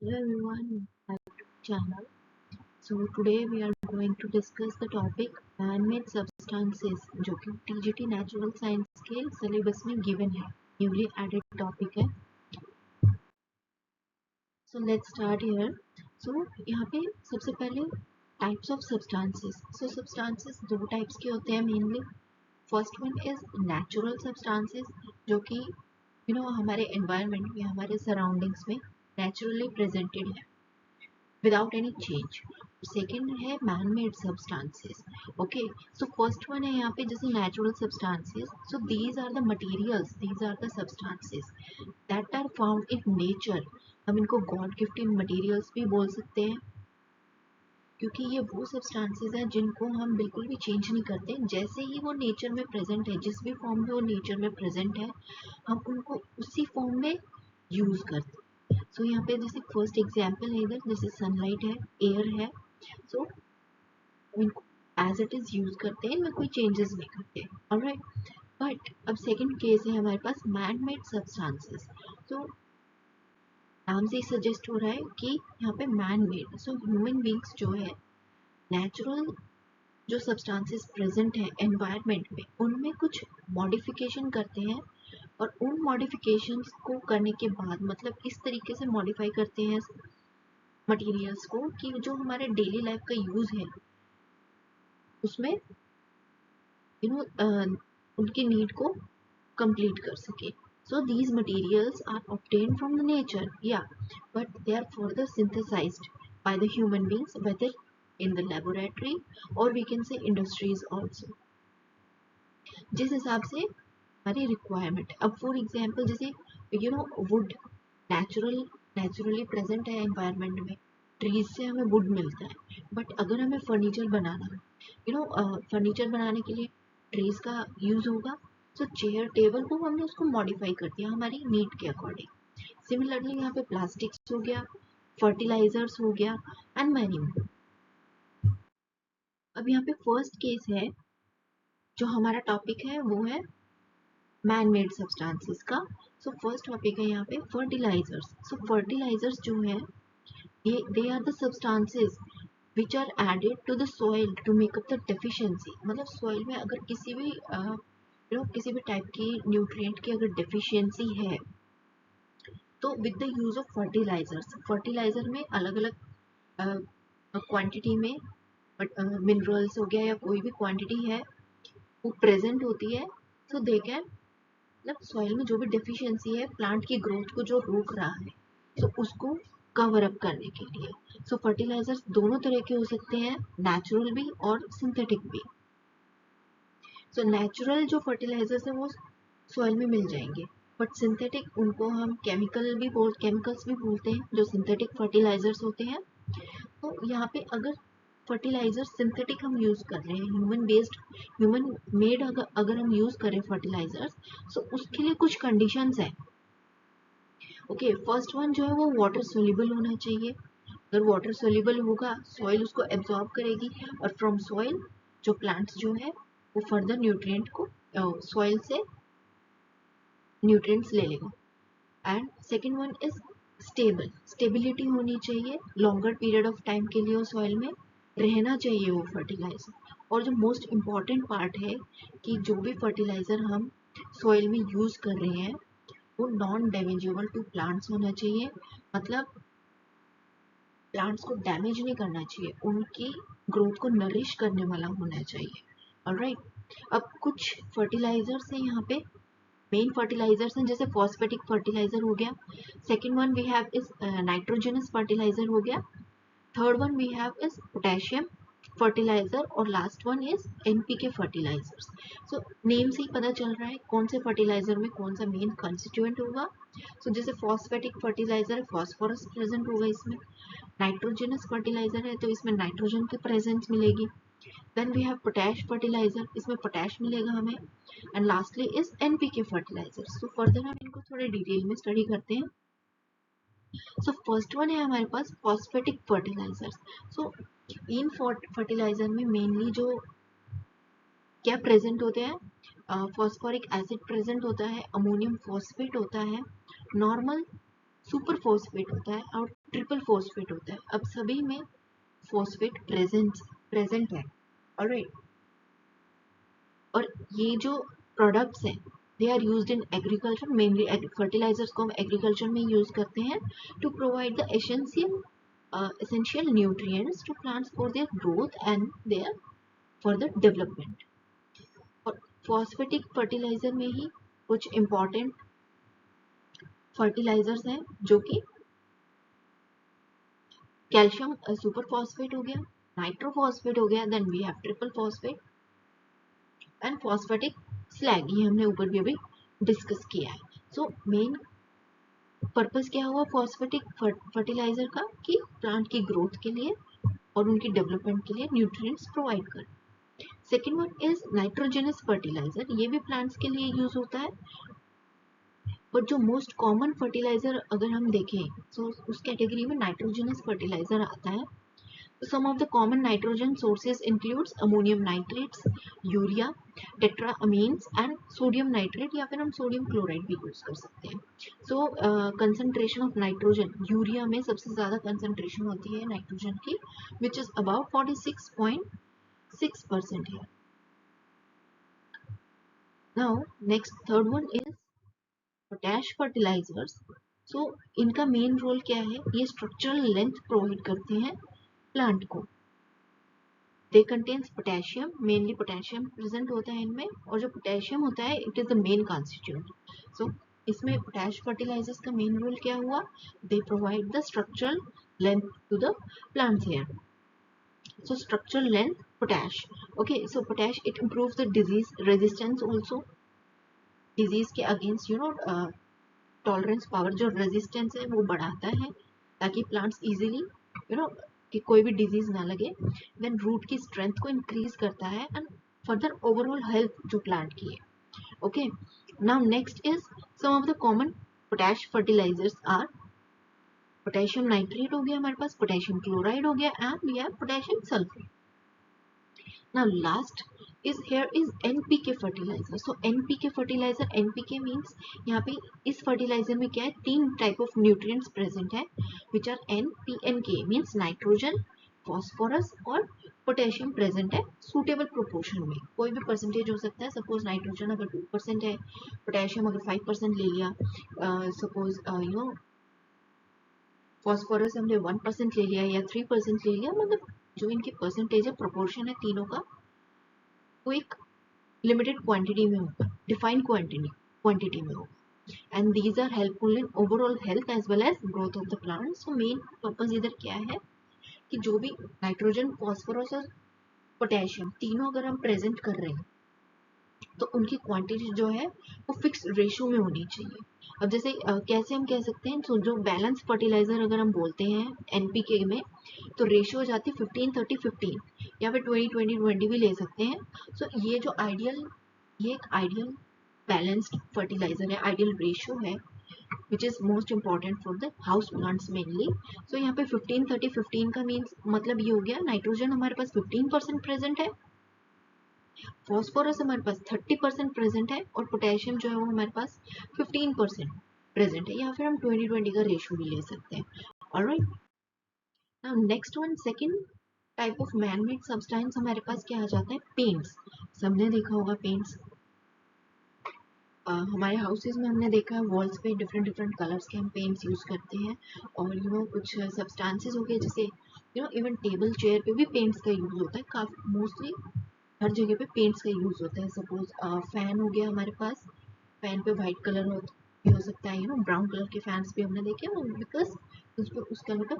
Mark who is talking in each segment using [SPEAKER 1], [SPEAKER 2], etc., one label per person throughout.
[SPEAKER 1] Hello everyone, back to the channel. So today we are going to discuss the topic man-made substances जो कि TGT Natural Science के syllabus में given है, newly added topic है. So let's start here. So यहाँ पे सबसे पहले types of substances. So substances दो types के होते हैं mainly. First one is natural substances जो कि हमारे environment में हमारे surroundings में naturally presented है without any change. Second है man-made substances. Okay, so first one है यहाँ पे जैसे natural substances. So these are the materials, these are the substances that are found in nature. हम इनको God gifted materials भी बोल सकते हैं क्योंकि ये वो substances हैं जिनको हम बिल्कुल भी change नहीं करते. जैसे ही वो nature में present है, जिस भी form में वो nature में present है, हम उनको उसी form में use करते हैं. सो यहाँ पे जैसे फर्स्ट एग्जाम्पल है इधर जैसे सनलाइट है, एयर है. सो इनको एज इट इज यूज करते हैं, इनमें कोई चेंजेस नहीं करते. ऑलराइट, बट अब सेकंड केस है हमारे पास मैन मेड सब्सटेंसेस. तो नाम से ही सजेस्ट हो रहा है कि यहाँ पे man made. So human beings जो है नेचुरल जो सब्सटेंसेस प्रेजेंट है एनवायरनमेंट में उनमें कुछ मॉडिफिकेशन करते हैं और उन मॉडिफिकेशंस को करने के बाद मतलब इस तरीके से मॉडिफाई करते हैं मटेरियल्स को कि जो हमारे डेली लाइफ का यूज है उसमें उनकी नीड को कंप्लीट कर सके. So these materials are obtained from the nature, yeah, but they are further synthesized by the human beings, whether in the laboratory or we can say industries also. जिस हिसाब से हमारी रिक्वायरमेंट. अब for example जैसे would naturally present है environment में, trees से हमें वुड मिलता है. बट अगर हमें फर्नीचर बनाना फर्नीचर बनाने के लिए ट्रीज का यूज होगा. तो चेयर टेबल को हमने उसको मॉडिफाई कर दिया हमारी नीड के अकॉर्डिंग. सिमिलरली यहाँ पे प्लास्टिक्स हो गया, फर्टिलाइजर्स हो गया एंड मैनी मोर. अब यहाँ पे फर्स्ट केस है जो हमारा टॉपिक है वो है मैन मेड सब्सटेंसेस का. सो फर्स्ट टॉपिक है यहाँ पे फर्टिलाइजर्स. सो फर्टिलाइजर्स जो है ये they are the substances which are added to the soil to make up the deficiency. मतलब soil में अगर किसी भी किसी भी टाइप की न्यूट्रिएंट की अगर डेफिशिएंसी है तो with the use of fertilizers. Fertilizer में अलग अलग क्वांटिटी में मिनरल्स हो गया या कोई भी क्वांटिटी है वो प्रेजेंट होती है. सो दे कैन मतलब सॉइल में जो भी डेफिशिएंसी है प्लांट की ग्रोथ को जो रोक रहा है तो उसको कवर अप करने के लिए. सो फर्टिलाइजर्स दोनों तरह के हो सकते हैं, नेचुरल भी और सिंथेटिक भी. सो नेचुरल जो फर्टिलाइजर्स है वो सॉइल में मिल जाएंगे, बट सिंथेटिक उनको हम केमिकल्स भी बोलते हैं जो सिंथेटिक फर्टिलाइजर्स होते हैं. तो यहाँ पे अगर फर्टिलाइजर सिंथेटिक हम यूज कर रहे हैं, ह्यूमन मेड अगर हम यूज करें फर्टिलाइजर्स, तो उसके लिए कुछ कंडीशंस हैं. ओके, फर्स्ट वन जो है वो वाटर सोल्यूबल होना चाहिए. अगर वाटर सोल्यूबल होगा सॉइल उसको एब्जॉर्ब करेगी और फ्रॉम सॉइल जो प्लांट्स जो है वो फर्दर न्यूट्रिएंट को सॉइल से न्यूट्रिएंट्स ले लेगा. And second one is stability होनी चाहिए, लॉन्गर पीरियड ऑफ टाइम के लिए वो सॉइल में रहना चाहिए वो फर्टिलाइजर. और जो मोस्ट इम्पॉर्टेंट पार्ट है कि जो भी फर्टिलाइजर हम सॉइल में यूज कर रहे हैं वो नॉन डैमेजेबल टू प्लांट्स होना चाहिए. मतलब प्लांट्स को डैमेज नहीं करना चाहिए, उनकी ग्रोथ को नरिश करने वाला होना चाहिए. ऑलराइट, अब कुछ फर्टिलाइजर्स हैं यहाँ पे, मेन फर्टिलाइजर्स हैं जैसे फॉस्फेटिक फर्टिलाइजर हो गया. Second one we have is nitrogenous fertiliser हो गया. Third one we have is potassium fertiliser और last one is NPK fertilisers. So name से ही पता चल रहा है कौन से फर्टिलाइजर में कौन सा मेन कंस्टिट्यूएंट होगा. सो जैसे फॉस्फेटिक फर्टिलाइजर है, फॉस्फोरस प्रेजेंट होगा इसमें. नाइट्रोजनस फर्टिलाइजर है तो इसमें नाइट्रोजन की प्रेजेंस मिलेगी. Then we have potash fertilizer, इसमें पोटैश मिलेगा हमें. And lastly is NPK fertilizer. So further हम इनको थोड़े डिटेल में स्टडी करते हैं. सो फर्स्ट वन है हमारे पास फॉस्फेटिक फर्टिलाइजर्स. सो इन फर्टिलाइजर में मेनली जो क्या प्रेजेंट होते हैं, फॉस्फोरिक एसिड प्रेजेंट होता है, अमोनियम फॉस्फेट होता है, नॉर्मल सुपर फॉस्फेट होता है और ट्रिपल फॉस्फेट होता है। अब सभी में फॉस्फेट प्रेजेंट है, ऑलराइट। और ये जो प्रोडक्ट्स हैं they are used in agriculture, mainly fertilizers को हम एग्रीकल्चर में यूज करते हैं to provide the essential nutrients to plants for their growth and their further development. और फॉस्फेटिक फर्टिलाइजर में ही कुछ इंपॉर्टेंट फर्टिलाइजर्स हैं जो कि कैल्शियम सुपर फॉस्फेट हो गया, नाइट्रोफॉस्फेट हो गया, then we have triple phosphate and phosphatic slag, ये हमने ऊपर भी अभी डिस्कस किया है। सो मेन पर्पस क्या हुआ फॉस्फेटिक फर्टिलाइजर का, कि प्लांट की ग्रोथ के लिए और उनकी डेवलपमेंट के लिए न्यूट्रिएंट्स प्रोवाइड कर। Second one is nitrogenous fertilizer, ये भी प्लांट्स के लिए यूज होता है, बट जो मोस्ट कॉमन फर्टिलाइजर अगर हम देखें तो उस कैटेगरी में नाइट्रोजनस फर्टिलाइजर आता है। Some of the common nitrogen sources includes ammonium nitrates, urea, tetraamines and sodium nitrate, या फिर हम सोडियम क्लोराइड भी यूज कर सकते हैं। सो कंसंट्रेशन ऑफ नाइट्रोजन, यूरिया में सबसे ज्यादा कंसंट्रेशन होती है नाइट्रोजन की, विच इज अबाउट 46.6% है। Now next third one is potash fertilisers. So इनका मेन रोल क्या है, ये स्ट्रक्चरल लेंथ प्रोवाइड करते हैं प्लांट को। They contains potassium, mainly potassium present होता है इनमें, और जो पोटेशियम होता है it is the main constituent. So इसमें पोटैश फर्टिलाइजर्स का मेन रोल क्या हुआ, they provide the structural length to the plants here. So structural length potash, okay. So potash it improves the disease resistance also, disease के against tolerance power, जो resistance है वो बढ़ाता है ताकि प्लांट्स इजीली कि कोई भी डिजीज ना लगे। देन रूट की स्ट्रेंथ को इंक्रीज करता है एंड फर्दर ओवरऑल हेल्थ जो प्लांट की है, okay. Now next is some of the common potash fertilizers are potassium nitrate हो गया हमारे पास, पोटेशियम क्लोराइड हो गया, and we have potassium sulphate. Now last is here is NPK fertilizer. So NPK fertilizer, NPK means यहाँ पे इस fertilizer में क्या है, तीन type of nutrients present है, which are N, P and K means nitrogen, phosphorus और potassium present है suitable proportion में। कोई भी percentage हो सकता है, suppose nitrogen अगर 2% है, potassium अगर 5% ले लिया, suppose phosphorus हमने 1% ले लिया या 3% ले लिया, मतलब जो इनकी परसेंटेज है, प्रोपोर्शन है तीनों का, वो एक लिमिटेड क्वांटिटी में होगा, डिफाइंड क्वांटिटी में होगा, and these are helpful in overall health as well as growth of the plant. So main purpose इधर क्या है कि जो भी नाइट्रोजन, फॉस्फोरस और पोटेशियम तीनों अगर हम प्रेजेंट कर रहे हैं तो उनकी क्वांटिटी जो है वो फिक्स रेशियो में होनी चाहिए। अब जैसे कैसे हम कह सकते हैं, तो जो बैलेंस फर्टिलाइजर अगर हम बोलते हैं एनपीके में, तो रेशियो हो जाती है 15-30-15 या फिर 20-20-20 भी ले सकते हैं। सो ये जो आइडियल, ये एक आइडियल बैलेंस्ड फर्टिलाइजर है, आइडियल रेशियो है, which is most important for the house plants mainly. So यहाँ पे 15-30-15 का मीन्स मतलब ये हो गया, नाइट्रोजन हमारे पास 15% प्रेजेंट है, फॉस्फोरस हमारे पास 30% प्रेजेंट है, और पोटेशियम जो है वो हमारे पास 15% प्रेजेंट है, या फिर हम 20-20 का रेशियो भी ले सकते हैं। Alright, now next one, second type of man made substance हमारे पास क्या आ जाता है, पेंट्स। सबने देखा होगा पेंट्स, हमारे हाउसेज में हमने देखा है वॉल्स पे डिफरेंट डिफरेंट कलर्स के हम पेंट्स यूज करते हैं, और कुछ सब्सटेंसेस हो गए, जैसे इवन टेबल चेयर पे भी पेंट्स का यूज होता है, काफी मोस्टली हर जगह पे पेंट्स का यूज होता है। सपोज फैन हो गया हमारे पास, फैन पे वाइट कलर हो सकता है, ब्राउन कलर के फैंस भी हमने देखे, बिकॉज उस पर उस कलर का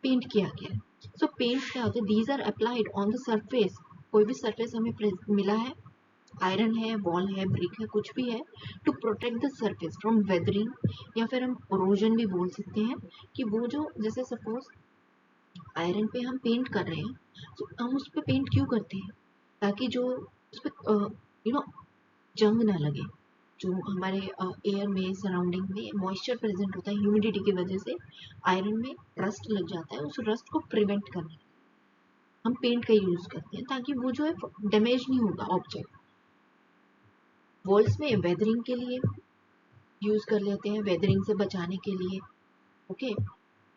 [SPEAKER 1] पेंट किया गया है। सो पेंट क्या होता है, these are applied on the surface, कोई भी सरफेस हमें मिला है, आयरन है, वॉल है, ब्रिक है, कुछ भी है, to protect the surface from weathering, या फिर हम इरोजन भी बोल सकते हैं, कि वो जो जैसे सपोज आयरन पे हम पेंट कर रहे हैं, तो हम उस पर पेंट क्यों करते हैं, ताकि जो उस पर जंग ना लगे, जो हमारे एयर में सराउंडिंग में मॉइस्चर प्रेजेंट होता है, ह्यूमिडिटी की वजह से आयरन में रस्ट लग जाता है, उस रस्ट को प्रिवेंट करने हम पेंट का यूज करते हैं, ताकि वो जो है डैमेज नहीं होगा ऑब्जेक्ट। वॉल्स में वेदरिंग के लिए यूज कर लेते हैं, वेदरिंग से बचाने के लिए, ओके।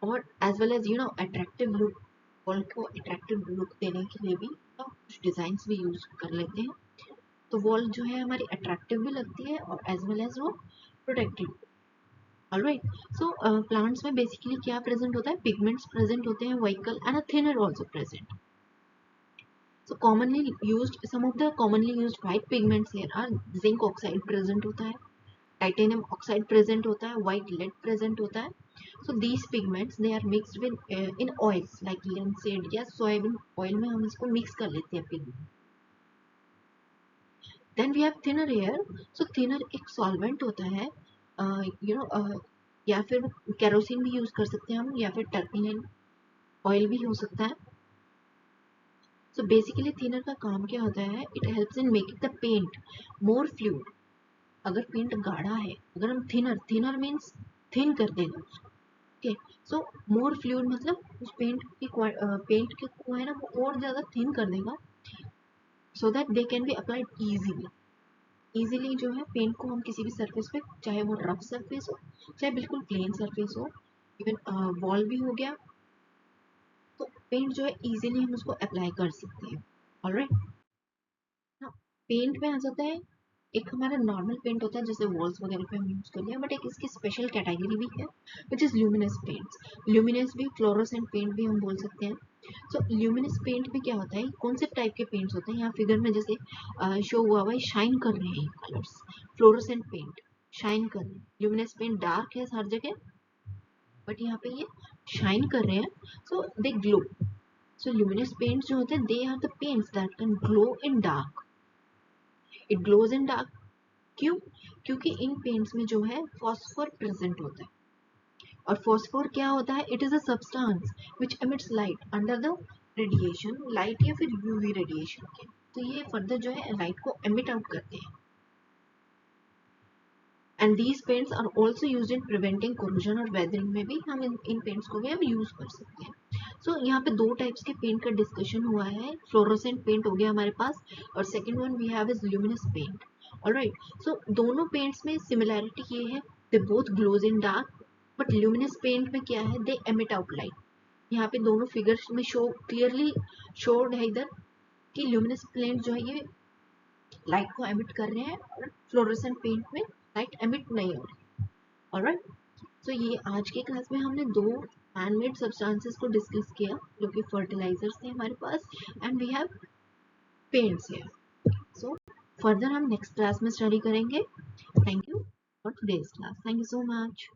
[SPEAKER 1] और as well as attractive look, wall को अट्रैक्टिव लुक देने के लिए भी हम कुछ डिजाइन भी यूज कर लेते हैं, तो वॉल जो है हमारी अट्रैक्टिव भी लगती है और एज वेल एज वो प्रोटेक्टिव। ऑलराइट, सो प्लांट्स में बेसिकली क्या प्रेजेंट होता है, पिगमेंट्स प्रेजेंट होते हैं, vehicle and a thinner also present. So commonly used, some of the commonly used white pigments here are zinc oxide present होता है, titanium oxide present होता है, white lead present होता है. So these pigments they are mixed with in oils like linseed या soybean oil में हम इसको mix कर लेते हैं pigment. Then we have thinner here. So thinner एक solvent होता है, या फिर केरोसिन भी यूज कर सकते हैं हम, या फिर टर्पीनेन ऑयल भी हो सकता है. सो बेसिकली थिनर का काम क्या होता है, it helps in making the paint more fluid. अगर पेंट गाढ़ा है, अगर हम थिनर मीन्स थिन कर देगा उसको. ओके, सो मोर फ्लूइड मतलब उस पेंट के को है ना वो और ज्यादा थिन कर देगा, so that they can be applied easily. Easily जो है पेंट को हम किसी भी सरफेस पे, चाहे वो रफ सरफेस हो चाहे बिल्कुल प्लेन सरफेस हो, इवन वॉल भी हो गया, तो पेंट जो है इजीली हम उसको अप्लाई कर सकते हैं. ऑलराइट, पेंट में आ जाता है, एक हमारा नॉर्मल पेंट होता है जैसे वॉल्स वगैरह पे हम यूज कर लिया, बट एक इसकी स्पेशल कैटेगरी भी है which is luminous paints. Luminous भी, फ्लोरोसेंट पेंट भी हम बोल सकते हैं. सो ल्यूमिनस पेंट में क्या होता है, कौन से टाइप के पेंट्स होते हैं, यहाँ फिगर में जैसे शो हुआ हुआ है, शाइन कर रहे हैं कलर्स. फ्लोरोसेंट पेंट शाइन कर रहे हैं, ल्यूमिनस पेंट डार्क है हर जगह, बट यहाँ पे ये शाइन कर रहे हैं, so they glow. So luminous paints जो होते हैं they are the paints that can glow in dark. It glows in dark. क्यों? क्योंकि इन पेंट्स में जो है फॉस्फोर प्रेजेंट होता है, और फॉस्फोर क्या होता है, it is a substance which emits light under the radiation, light या फिर यूवी रेडिएशन के. तो ये फर्दर जो है लाइट को एमिट आउट करते हैं. And these paints are also use in preventing corrosion, और वेदरिंग में भी हम इन पेंट्स को भी हम यूज कर सकते हैं. सो यहाँ पे दो टाइप्स के पेंट का डिस्कशन हुआ है. फ्लोरोसेंट पेंट हो गया हमारे पास, और second one we have is luminous paint. Alright, so दोनों पेंट्स में सिमिलैरिटी ये है, they both glows in dark, but luminous paint में क्या है, दे एमिट आउट लाइट. यहाँ पे दोनों फिगर्स में शो क्लियरली शोड है इधर कि ल्यूमिनस पेंट जो है ये लाइट को एमिट कर रहे हैं, और फ्लोरोसेंट पेंट में लाइट एमिट नहीं हो रही. ऑलराइट, सो ये आज के क्लास में हमने दो हैंडमेड सब्सटेंसेस को डिस्कस किया जो कि फर्टिलाइजर्स थे हमारे पास, and we have paints here. So further हम नेक्स्ट क्लास में स्टडी करेंगे. Thank you for today's class. Thank you so much.